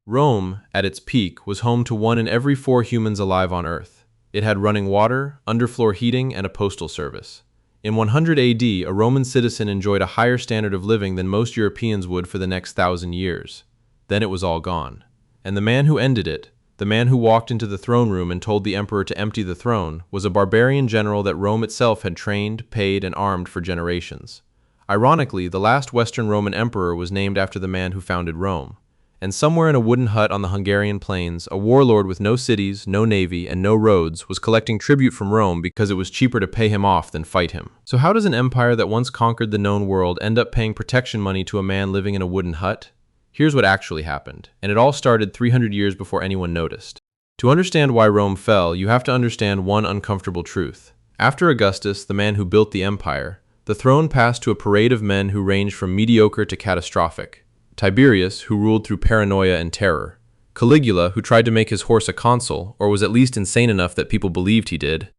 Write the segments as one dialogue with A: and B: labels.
A: Rome, at its peak, was home to 1 in every 4 humans alive on Earth. It had running water, underfloor heating, and a postal service. In 100 AD, a Roman citizen enjoyed a higher standard of living than most Europeans would for the next 1,000 years. Then it was all gone. And the man who ended it, the man who walked into the throne room and told the emperor to empty the throne, was a barbarian general that Rome itself had trained, paid, and armed for generations. Ironically, the last Western Roman emperor was named after the man who founded Rome. And somewhere in a wooden hut on the Hungarian plains, a warlord with no cities, no navy, and no roads was collecting tribute from Rome because it was cheaper to pay him off than fight him. So how does an empire that once conquered the known world end up paying protection money to a man living in a wooden hut? Here's what actually happened, and it all started 300 years before anyone noticed. To understand why Rome fell, you have to understand one uncomfortable truth. After Augustus, the man who built the empire, the throne passed to a parade of men who ranged from mediocre to catastrophic. Tiberius, who ruled through paranoia and terror. Caligula, who tried to make his horse a consul, or was at least insane enough that people believed he did.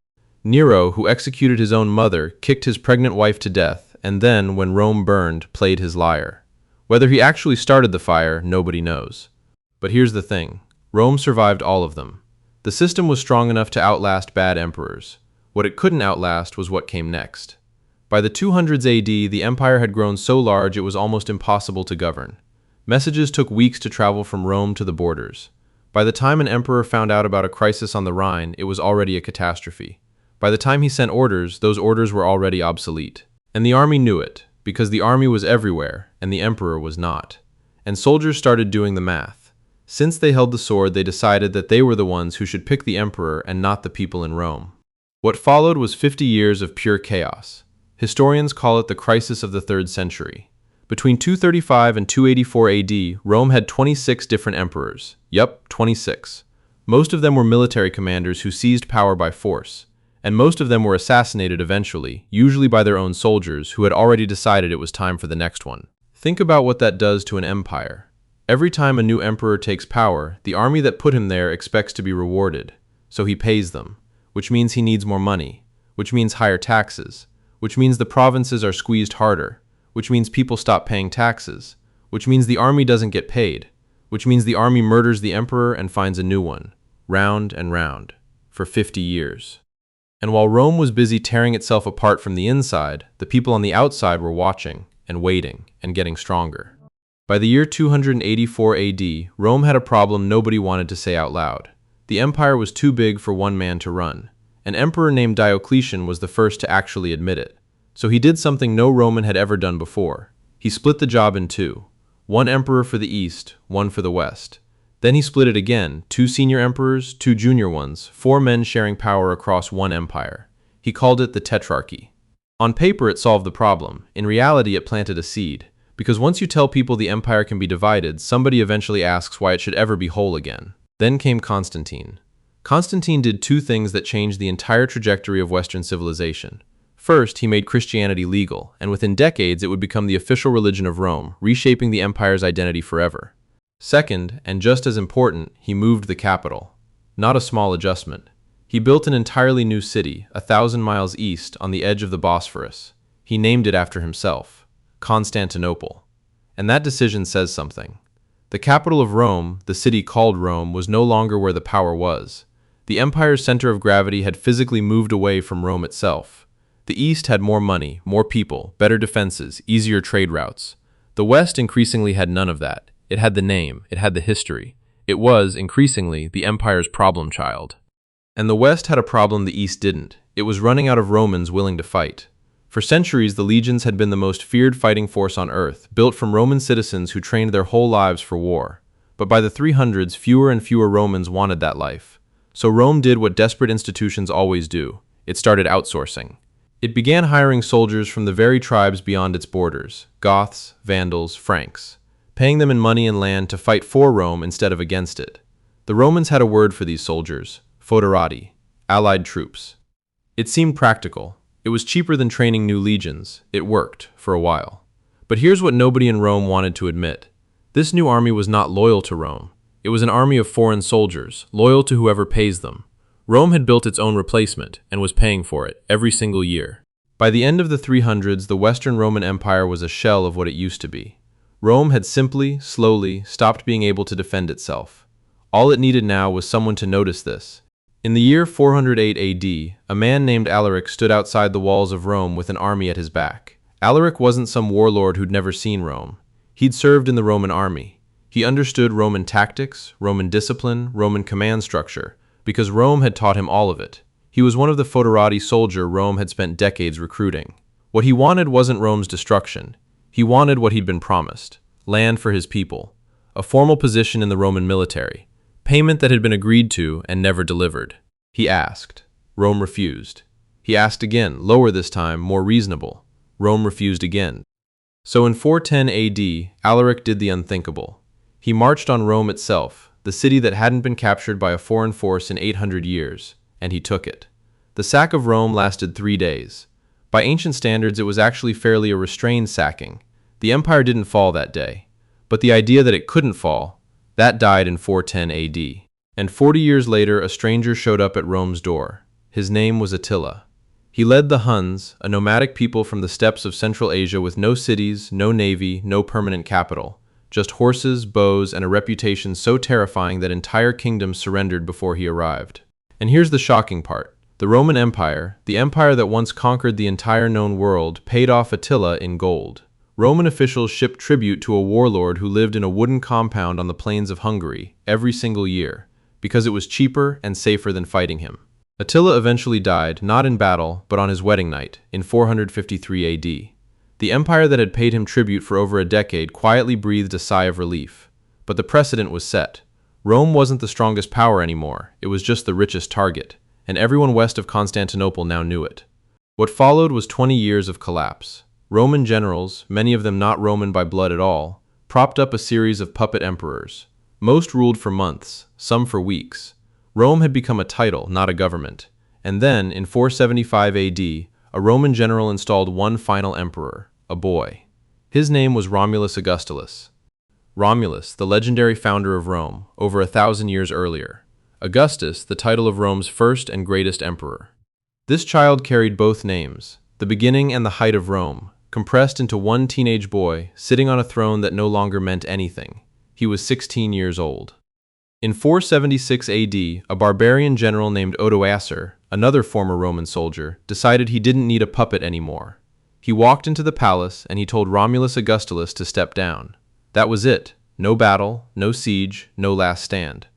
A: Nero, who executed his own mother, kicked his pregnant wife to death, and then, when Rome burned, played his lyre. Whether he actually started the fire, nobody knows. But here's the thing. Rome survived all of them. The system was strong enough to outlast bad emperors. What it couldn't outlast was what came next. By the 200s AD, the empire had grown so large it was almost impossible to govern. Messages took weeks to travel from Rome to the borders. By the time an emperor found out about a crisis on the Rhine, it was already a catastrophe. By the time he sent orders, those orders were already obsolete. And the army knew it, because the army was everywhere, and the emperor was not. And soldiers started doing the math. Since they held the sword, they decided that they were the ones who should pick the emperor and not the people in Rome. What followed was 50 years of pure chaos. Historians call it the crisis of the 3rd century. Between 235 and 284 AD, Rome had 26 different emperors. Yup, 26. Most of them were military commanders who seized power by force, and most of them were assassinated eventually, usually by their own soldiers who had already decided it was time for the next one. Think about what that does to an empire. Every time a new emperor takes power, the army that put him there expects to be rewarded, so he pays them, which means he needs more money, which means higher taxes, which means the provinces are squeezed harder, which means people stop paying taxes, which means the army doesn't get paid, which means the army murders the emperor and finds a new one, round and round, for 50 years. And while Rome was busy tearing itself apart from the inside, the people on the outside were watching and waiting and getting stronger. By the year 284 AD, Rome had a problem nobody wanted to say out loud. The empire was too big for one man to run. An emperor named Diocletian was the first to actually admit it. So he did something no Roman had ever done before. He split the job in two. One emperor for the east, one for the west. Then he split it again, 2 senior emperors, 2 junior ones, 4 men sharing power across one empire. He called it the Tetrarchy. On paper it solved the problem. In reality it planted a seed. Because once you tell people the empire can be divided, somebody eventually asks why it should ever be whole again. Then came Constantine. Constantine did 2 things that changed the entire trajectory of Western civilization. First, he made Christianity legal, and within decades it would become the official religion of Rome, reshaping the empire's identity forever. Second, and just as important, he moved the capital. Not a small adjustment. He built an entirely new city, 1,000 miles east, on the edge of the Bosphorus. He named it after himself, Constantinople. And that decision says something. The capital of Rome, the city called Rome, was no longer where the power was. The empire's center of gravity had physically moved away from Rome itself. The East had more money, more people, better defenses, easier trade routes. The West increasingly had none of that. It had the name, it had the history. It was, increasingly, the empire's problem child. And the West had a problem the East didn't. It was running out of Romans willing to fight. For centuries, the legions had been the most feared fighting force on Earth, built from Roman citizens who trained their whole lives for war. But by the 300s, fewer and fewer Romans wanted that life. So Rome did what desperate institutions always do. It started outsourcing. It began hiring soldiers from the very tribes beyond its borders, Goths, Vandals, Franks, paying them in money and land to fight for Rome instead of against it. The Romans had a word for these soldiers, foederati, allied troops. It seemed practical. It was cheaper than training new legions. It worked, for a while. But here's what nobody in Rome wanted to admit. This new army was not loyal to Rome. It was an army of foreign soldiers, loyal to whoever pays them. Rome had built its own replacement, and was paying for it, every single year. By the end of the 300s, the Western Roman Empire was a shell of what it used to be. Rome had simply, slowly, stopped being able to defend itself. All it needed now was someone to notice this. In the year 408 AD, a man named Alaric stood outside the walls of Rome with an army at his back. Alaric wasn't some warlord who'd never seen Rome. He'd served in the Roman army. He understood Roman tactics, Roman discipline, Roman command structure, because Rome had taught him all of it. He was one of the foederati soldier Rome had spent decades recruiting. What he wanted wasn't Rome's destruction. He wanted what he'd been promised: land for his people, a formal position in the Roman military, payment that had been agreed to and never delivered. He asked. Rome refused. He asked again, lower this time, more reasonable. Rome refused again. So in 410 AD, Alaric did the unthinkable. He marched on Rome itself, the city that hadn't been captured by a foreign force in 800 years, and he took it. The sack of Rome lasted 3 days. By ancient standards, it was actually fairly a restrained sacking. The empire didn't fall that day. But the idea that it couldn't fall, that died in 410 AD. And 40 years later, a stranger showed up at Rome's door. His name was Attila. He led the Huns, a nomadic people from the steppes of Central Asia with no cities, no navy, no permanent capital. Just horses, bows, and a reputation so terrifying that entire kingdoms surrendered before he arrived. And here's the shocking part. The Roman Empire, the empire that once conquered the entire known world, paid off Attila in gold. Roman officials shipped tribute to a warlord who lived in a wooden compound on the plains of Hungary every single year, because it was cheaper and safer than fighting him. Attila eventually died, not in battle, but on his wedding night, in 453 AD. The empire that had paid him tribute for over a decade quietly breathed a sigh of relief. But the precedent was set. Rome wasn't the strongest power anymore, it was just the richest target, and everyone west of Constantinople now knew it. What followed was 20 years of collapse. Roman generals, many of them not Roman by blood at all, propped up a series of puppet emperors. Most ruled for months, some for weeks. Rome had become a title, not a government. And then, in 475 AD, a Roman general installed one final emperor, a boy. His name was Romulus Augustulus. Romulus, the legendary founder of Rome, over 1,000 years earlier. Augustus, the title of Rome's first and greatest emperor. This child carried both names, the beginning and the height of Rome, compressed into one teenage boy, sitting on a throne that no longer meant anything. He was 16 years old. In 476 AD, a barbarian general named Odoacer, another former Roman soldier, decided he didn't need a puppet anymore. He walked into the palace and he told Romulus Augustulus to step down. That was it. No battle, no siege, no last stand.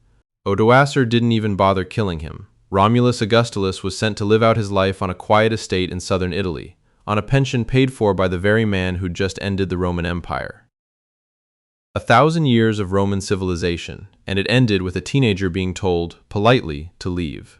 A: Odoacer didn't even bother killing him. Romulus Augustulus was sent to live out his life on a quiet estate in southern Italy, on a pension paid for by the very man who'd just ended the Roman Empire. 1,000 years of Roman civilization, and it ended with a teenager being told, politely, to leave.